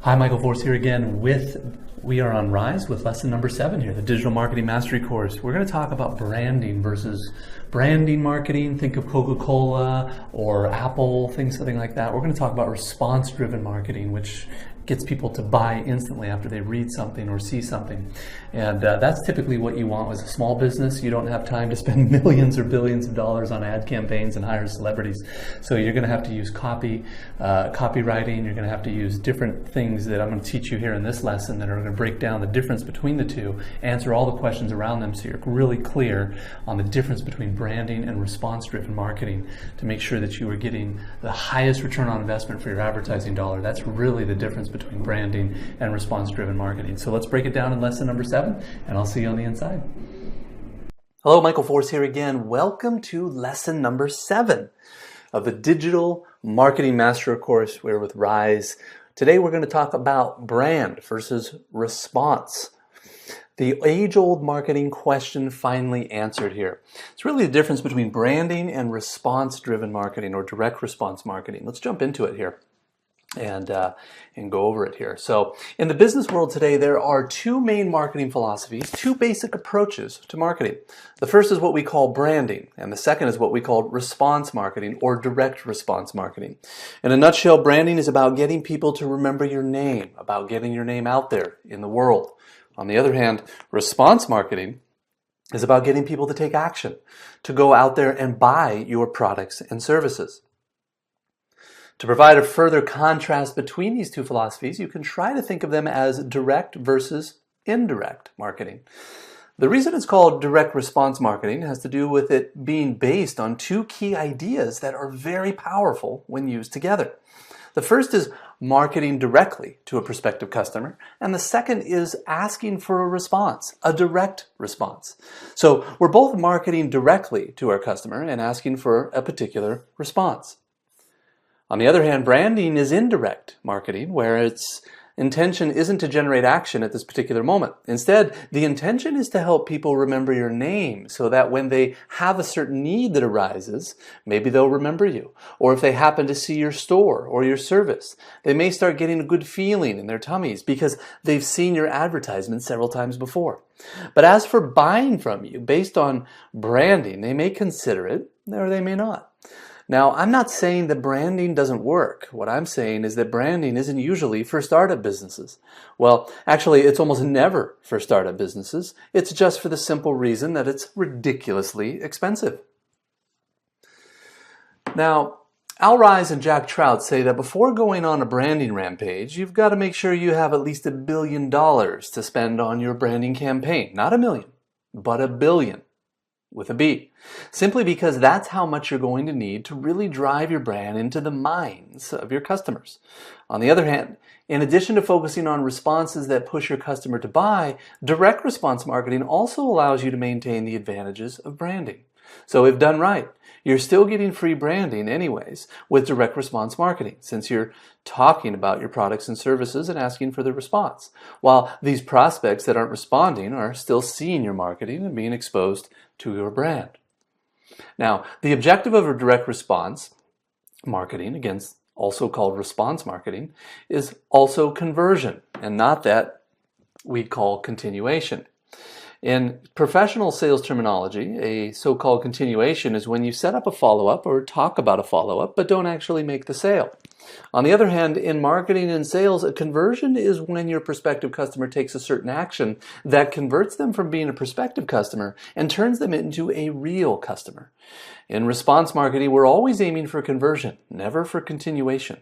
Hi, Michael Force here again we are on Rise with lesson number 7 here, the Digital Marketing Mastery course. We're going to talk about branding versus branding marketing. Think of Coca-Cola or Apple, something like that. We're going to talk about response-driven marketing, which gets people to buy instantly after they read something or see something. And that's typically what you want as a small business. You don't have time to spend millions or billions of dollars on ad campaigns and hire celebrities. So you're going to have to use copywriting. You're going to have to use different things that I'm going to teach you here in this lesson that are going to break down the difference between the two, answer all the questions around them so you're really clear on the difference between branding and response-driven marketing to make sure that you are getting the highest return on investment for your advertising dollar. That's really the difference between branding and response-driven marketing. So let's break it down in lesson number 7, and I'll see you on the inside. Hello, Michael Force here again. Welcome to lesson number 7 of the Digital Marketing Mastery course. We're with Rise. Today we're going to talk about brand versus response. The age-old marketing question finally answered here. It's really the difference between branding and response-driven marketing or direct response marketing. Let's jump into it here and go over it here. So in the business world today, there are 2 main marketing philosophies, 2 basic approaches to marketing. The first is what we call branding, and the second is what we call response marketing or direct response marketing. In a nutshell, branding is about getting people to remember your name, about getting your name out there in the world. On the other hand, response marketing is about getting people to take action, to go out there and buy your products and services. To provide a further contrast between these 2 philosophies, you can try to think of them as direct versus indirect marketing. The reason it's called direct response marketing has to do with it being based on 2 key ideas that are very powerful when used together. The first is marketing directly to a prospective customer, and the second is asking for a response, a direct response. So we're both marketing directly to our customer and asking for a particular response. On the other hand, branding is indirect marketing, where its intention isn't to generate action at this particular moment. Instead, the intention is to help people remember your name so that when they have a certain need that arises, maybe they'll remember you. Or if they happen to see your store or your service, they may start getting a good feeling in their tummies because they've seen your advertisement several times before. But as for buying from you based on branding, they may consider it or they may not. Now, I'm not saying that branding doesn't work. What I'm saying is that branding isn't usually for startup businesses. Well, actually, it's almost never for startup businesses. It's just for the simple reason that it's ridiculously expensive. Now, Al Ries and Jack Trout say that before going on a branding rampage, you've got to make sure you have at least $1 billion to spend on your branding campaign. Not $1 million, but $1 billion. With a B, simply because that's how much you're going to need to really drive your brand into the minds of your customers. On the other hand, in addition to focusing on responses that push your customer to buy, direct response marketing also allows you to maintain the advantages of branding. So if done right, you're still getting free branding anyways with direct response marketing, since you're talking about your products and services and asking for the response, while these prospects that aren't responding are still seeing your marketing and being exposed to your brand. Now, the objective of a direct response marketing, again, also called response marketing, is also conversion, and not that we call continuation. In professional sales terminology, a so-called continuation is when you set up a follow-up or talk about a follow-up, but don't actually make the sale. On the other hand, in marketing and sales, a conversion is when your prospective customer takes a certain action that converts them from being a prospective customer and turns them into a real customer. In response marketing, we're always aiming for conversion, never for continuation.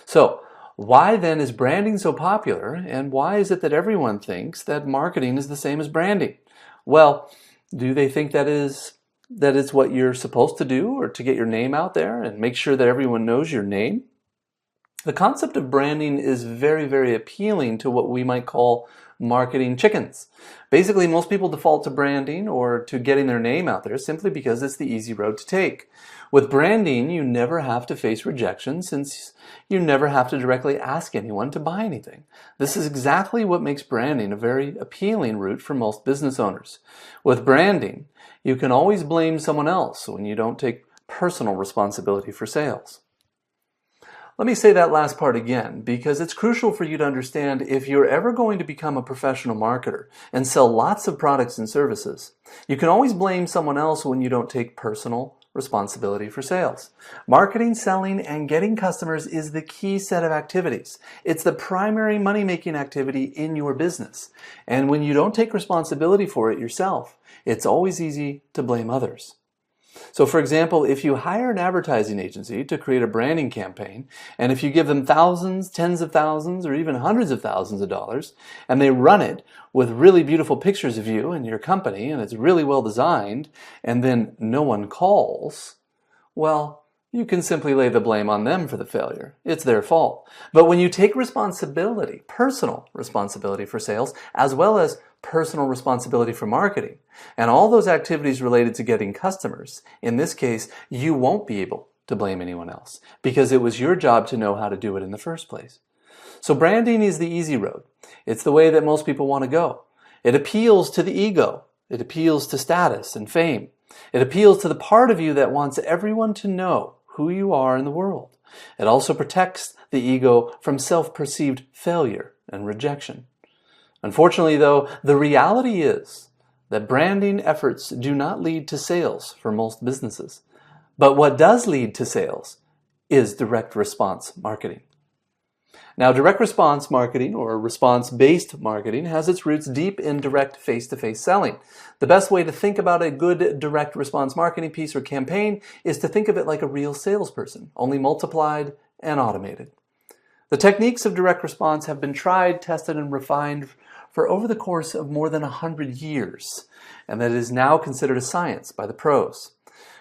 So, why then is branding so popular, and why is it that everyone thinks that marketing is the same as branding? Well, do they think that it's what you're supposed to do, or to get your name out there and make sure that everyone knows your name? The concept of branding is very, very appealing to what we might call marketing chickens. Basically, most people default to branding or to getting their name out there simply because it's the easy road to take. With branding, you never have to face rejection since you never have to directly ask anyone to buy anything. This is exactly what makes branding a very appealing route for most business owners. With branding, you can always blame someone else when you don't take personal responsibility for sales. Let me say that last part again, because it's crucial for you to understand if you're ever going to become a professional marketer and sell lots of products and services, you can always blame someone else when you don't take personal responsibility for sales. Marketing, selling, and getting customers is the key set of activities. It's the primary money-making activity in your business. And when you don't take responsibility for it yourself, it's always easy to blame others. So for example, if you hire an advertising agency to create a branding campaign, and if you give them thousands, tens of thousands, or even hundreds of thousands of dollars, and they run it with really beautiful pictures of you and your company, and it's really well designed, and then no one calls, well, you can simply lay the blame on them for the failure. It's their fault. But when you take responsibility, personal responsibility for sales, as well as personal responsibility for marketing, and all those activities related to getting customers, in this case, you won't be able to blame anyone else because it was your job to know how to do it in the first place. So branding is the easy road. It's the way that most people want to go. It appeals to the ego. It appeals to status and fame. It appeals to the part of you that wants everyone to know who you are in the world. It also protects the ego from self-perceived failure and rejection. Unfortunately, though, the reality is that branding efforts do not lead to sales for most businesses. But what does lead to sales is direct response marketing. Now, direct response marketing, or response-based marketing, has its roots deep in direct face-to-face selling. The best way to think about a good direct response marketing piece or campaign is to think of it like a real salesperson, only multiplied and automated. The techniques of direct response have been tried, tested, and refined for over the course of more than 100 years, and that is now considered a science by the pros.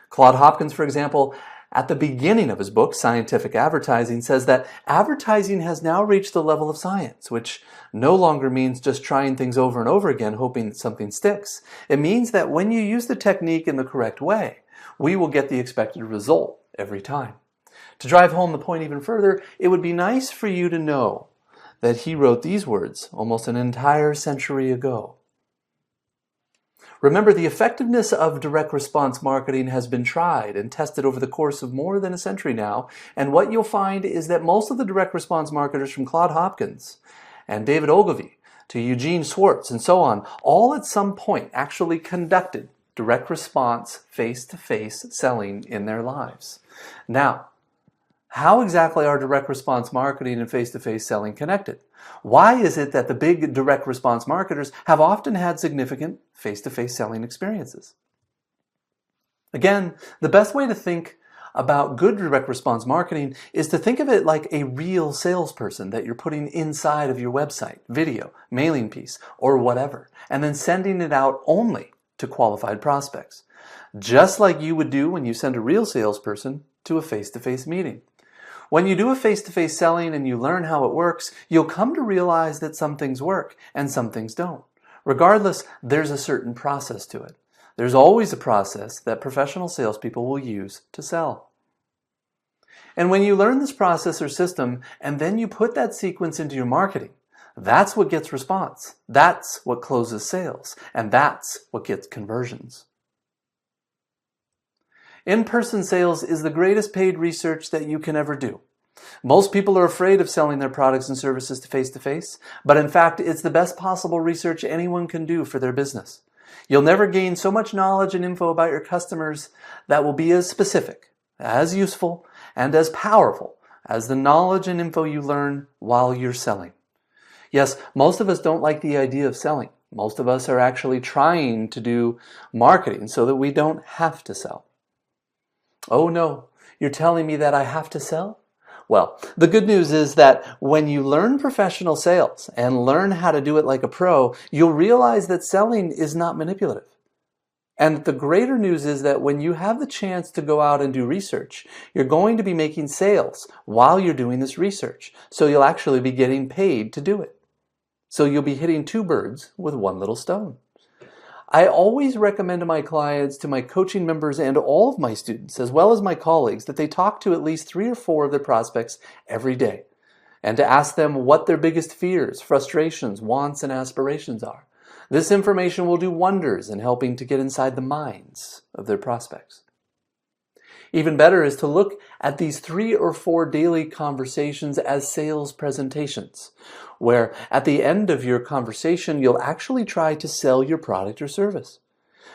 Claude Hopkins, for example, at the beginning of his book, Scientific Advertising, says that advertising has now reached the level of science, which no longer means just trying things over and over again, hoping that something sticks. It means that when you use the technique in the correct way, we will get the expected result every time. To drive home the point even further, it would be nice for you to know that he wrote these words almost an entire century ago. Remember, the effectiveness of direct response marketing has been tried and tested over the course of more than a century now, and what you'll find is that most of the direct response marketers, from Claude Hopkins and David Ogilvy to Eugene Schwartz and so on, all at some point actually conducted direct response face-to-face selling in their lives. Now, how exactly are direct response marketing and face-to-face selling connected? Why is it that the big direct response marketers have often had significant face-to-face selling experiences? Again, the best way to think about good direct response marketing is to think of it like a real salesperson that you're putting inside of your website, video, mailing piece, or whatever, and then sending it out only to qualified prospects, just like you would do when you send a real salesperson to a face-to-face meeting. When you do a face-to-face selling and you learn how it works, you'll come to realize that some things work and some things don't. Regardless, there's a certain process to it. There's always a process that professional salespeople will use to sell. And when you learn this process or system and then you put that sequence into your marketing, that's what gets response. That's what closes sales. And that's what gets conversions. In-person sales is the greatest paid research that you can ever do. Most people are afraid of selling their products and services to face-to-face, but in fact, it's the best possible research anyone can do for their business. You'll never gain so much knowledge and info about your customers that will be as specific, as useful, and as powerful as the knowledge and info you learn while you're selling. Yes, most of us don't like the idea of selling. Most of us are actually trying to do marketing so that we don't have to sell. Oh no, you're telling me that I have to sell? Well, the good news is that when you learn professional sales and learn how to do it like a pro, you'll realize that selling is not manipulative. And the greater news is that when you have the chance to go out and do research, you're going to be making sales while you're doing this research. So you'll actually be getting paid to do it. So you'll be hitting two birds with one little stone. I always recommend to my clients, to my coaching members, and all of my students, as well as my colleagues, that they talk to at least 3 or 4 of their prospects every day, and to ask them what their biggest fears, frustrations, wants, and aspirations are. This information will do wonders in helping to get inside the minds of their prospects. Even better is to look at these 3 or 4 daily conversations as sales presentations, where at the end of your conversation, you'll actually try to sell your product or service.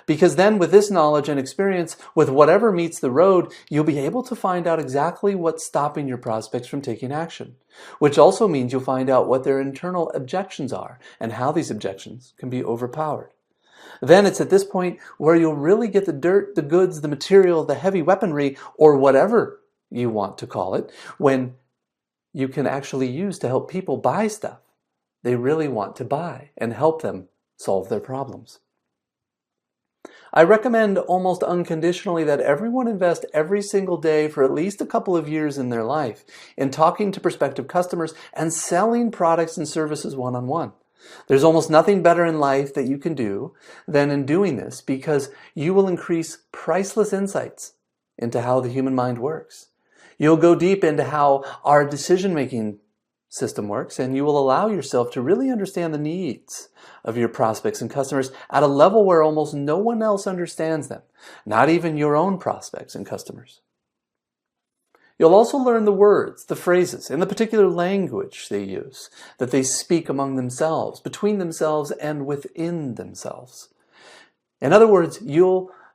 Because then with this knowledge and experience, with whatever meets the road, you'll be able to find out exactly what's stopping your prospects from taking action, which also means you'll find out what their internal objections are and how these objections can be overpowered. Then it's at this point where you'll really get the dirt, the goods, the material, the heavy weaponry, or whatever you want to call it, when you can actually use to help people buy stuff they really want to buy and help them solve their problems. I recommend almost unconditionally that everyone invest every single day for at least a couple of years in their life in talking to prospective customers and selling products and services one-on-one. There's almost nothing better in life that you can do than in doing this, because you will increase priceless insights into how the human mind works. You'll go deep into how our decision-making system works, and you will allow yourself to really understand the needs of your prospects and customers at a level where almost no one else understands them, not even your own prospects and customers. You'll also learn the words, the phrases, and the particular language they use, that they speak among themselves, between themselves, and within themselves. In other words,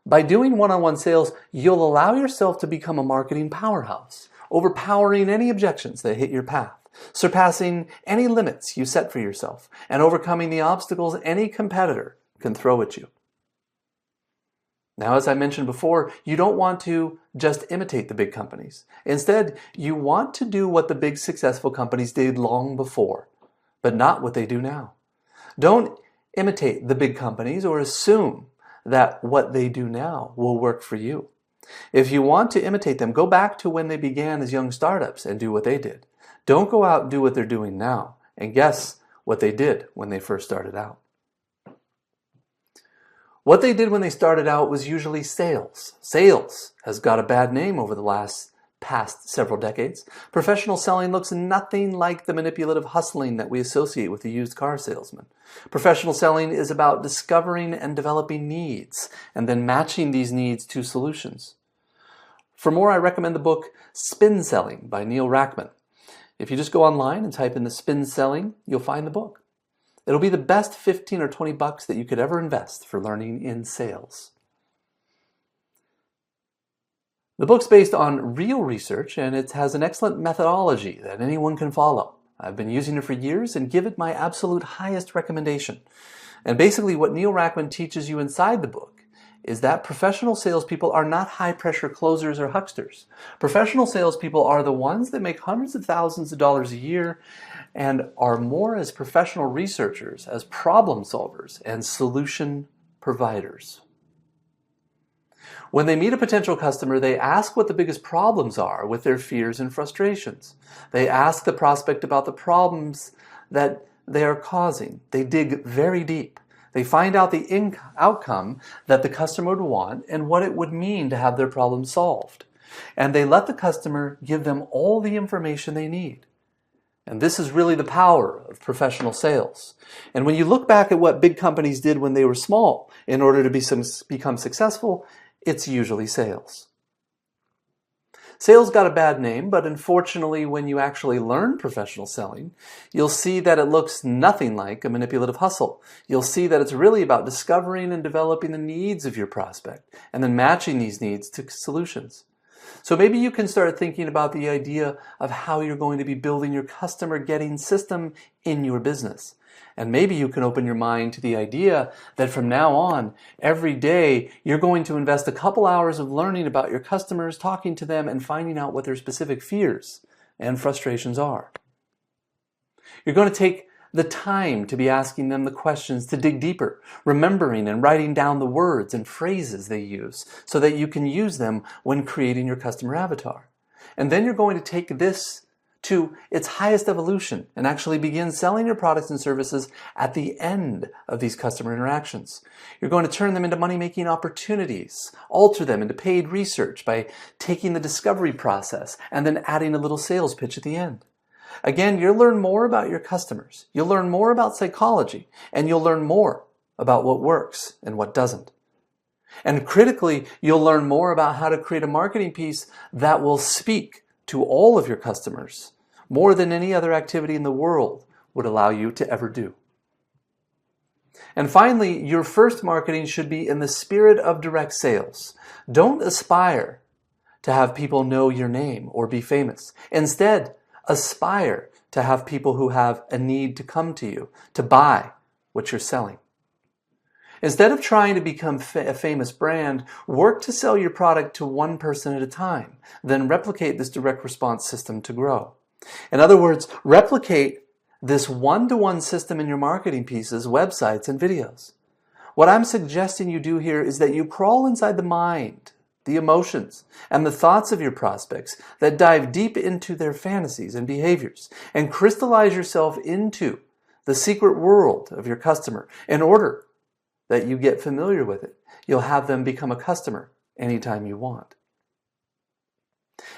by doing one-on-one sales, you'll allow yourself to become a marketing powerhouse, overpowering any objections that hit your path, surpassing any limits you set for yourself, and overcoming the obstacles any competitor can throw at you. Now, as I mentioned before, you don't want to just imitate the big companies. Instead, you want to do what the big successful companies did long before, but not what they do now. Don't imitate the big companies or assume that what they do now will work for you. If you want to imitate them, go back to when they began as young startups and do what they did. Don't go out and do what they're doing now and guess what they did when they first started out. What they did when they started out was usually sales. Sales has got a bad name over the past several decades. Professional selling looks nothing like the manipulative hustling that we associate with the used car salesman. Professional selling is about discovering and developing needs and then matching these needs to solutions. For more, I recommend the book Spin Selling by Neil Rackman. If you just go online and type in the spin selling, you'll find the book. It'll be the best 15 or 20 bucks that you could ever invest for learning in sales. The book's based on real research, and it has an excellent methodology that anyone can follow. I've been using it for years and give it my absolute highest recommendation. And basically what Neil Rackman teaches you inside the book is that professional salespeople are not high-pressure closers or hucksters. Professional salespeople are the ones that make hundreds of thousands of dollars a year and are more as professional researchers, as problem solvers, and solution providers. When they meet a potential customer, they ask what the biggest problems are with their fears and frustrations. They ask the prospect about the problems that they are causing. They dig very deep. They find out the outcome that the customer would want and what it would mean to have their problem solved. And they let the customer give them all the information they need. And this is really the power of professional sales. And when you look back at what big companies did when they were small in order to become successful, it's usually sales. Sales got a bad name, but unfortunately, when you actually learn professional selling, you'll see that it looks nothing like a manipulative hustle. You'll see that it's really about discovering and developing the needs of your prospect and then matching these needs to solutions. So maybe you can start thinking about the idea of how you're going to be building your customer getting system in your business. And maybe you can open your mind to the idea that from now on, every day, you're going to invest a couple hours of learning about your customers, talking to them, and finding out what their specific fears and frustrations are. You're going to take the time to be asking them the questions to dig deeper, remembering and writing down the words and phrases they use so that you can use them when creating your customer avatar. And then you're going to take this to its highest evolution and actually begin selling your products and services at the end of these customer interactions. You're going to turn them into money-making opportunities, alter them into paid research by taking the discovery process and then adding a little sales pitch at the end. Again, you'll learn more about your customers. You'll learn more about psychology, and you'll learn more about what works and what doesn't. And critically, you'll learn more about how to create a marketing piece that will speak to all of your customers more than any other activity in the world would allow you to ever do. And finally, your first marketing should be in the spirit of direct sales. Don't aspire to have people know your name or be famous. Instead, aspire to have people who have a need to come to you, to buy what you're selling. Instead of trying to become a famous brand, work to sell your product to one person at a time, then replicate this direct response system to grow. In other words, replicate this one-to-one system in your marketing pieces, websites, and videos. What I'm suggesting you do here is that you crawl inside the mind, the emotions, and the thoughts of your prospects that dive deep into their fantasies and behaviors, and crystallize yourself into the secret world of your customer in order that you get familiar with it. You'll have them become a customer anytime you want.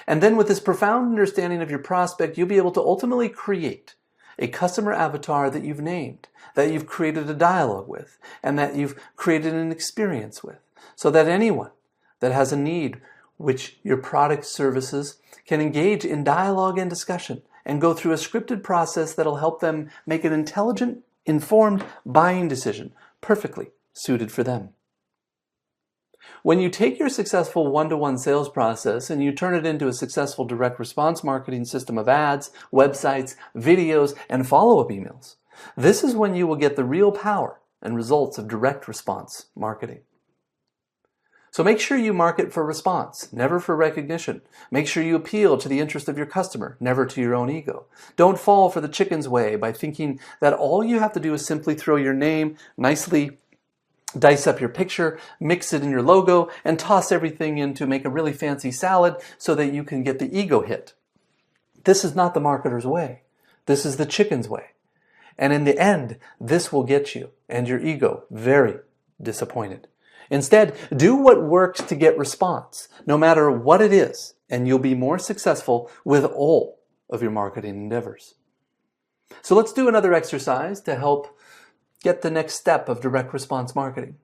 And then with this profound understanding of your prospect, you'll be able to ultimately create a customer avatar that you've named, that you've created a dialogue with, and that you've created an experience with, so that anyone that has a need which your product services can engage in dialogue and discussion and go through a scripted process that'll help them make an intelligent, informed buying decision perfectly suited for them. When you take your successful one-to-one sales process and you turn it into a successful direct response marketing system of ads, websites, videos, and follow-up emails, this is when you will get the real power and results of direct response marketing. So make sure you market for response, never for recognition. Make sure you appeal to the interest of your customer, never to your own ego. Don't fall for the chicken's way by thinking that all you have to do is simply throw your name, nicely dice up your picture, mix it in your logo, and toss everything in to make a really fancy salad so that you can get the ego hit. This is not the marketer's way. This is the chicken's way. And in the end, this will get you and your ego very disappointed. Instead, do what works to get response, no matter what it is, and you'll be more successful with all of your marketing endeavors. So let's do another exercise to help get the next step of direct response marketing.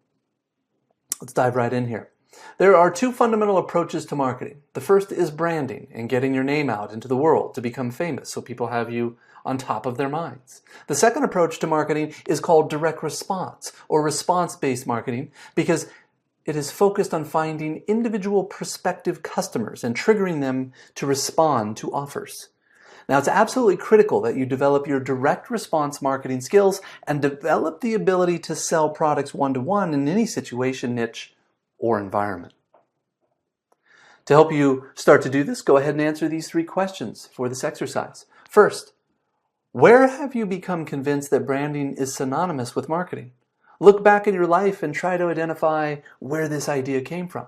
Let's dive right in here. There are two fundamental approaches to marketing. The first is branding and getting your name out into the world to become famous so people have you on top of their minds. The second approach to marketing is called direct response or response-based marketing because it is focused on finding individual prospective customers and triggering them to respond to offers. Now, it's absolutely critical that you develop your direct response marketing skills and develop the ability to sell products one-to-one in any situation, niche, or environment. To help you start to do this, go ahead and answer these three questions for this exercise. First, where have you become convinced that branding is synonymous with marketing? Look back in your life and try to identify where this idea came from.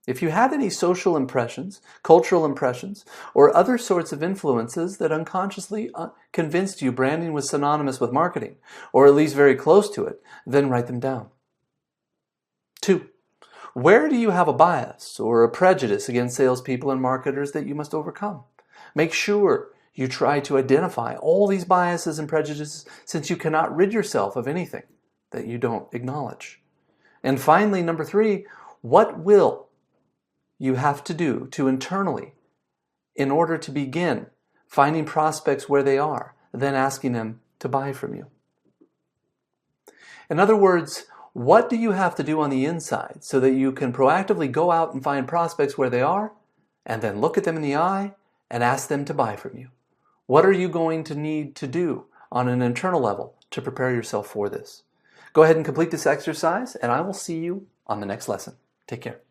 If you had any social impressions, cultural impressions, or other sorts of influences that unconsciously convinced you branding was synonymous with marketing, or at least very close to it, then write them down. 2. Where do you have a bias or a prejudice against salespeople and marketers that you must overcome? Make sure you try to identify all these biases and prejudices, since you cannot rid yourself of anything that you don't acknowledge. And finally, number 3, what will you have to do to internally, in order to begin finding prospects where they are, then asking them to buy from you? In other words, what do you have to do on the inside so that you can proactively go out and find prospects where they are, and then look at them in the eye and ask them to buy from you? What are you going to need to do on an internal level to prepare yourself for this? Go ahead and complete this exercise, and I will see you on the next lesson. Take care.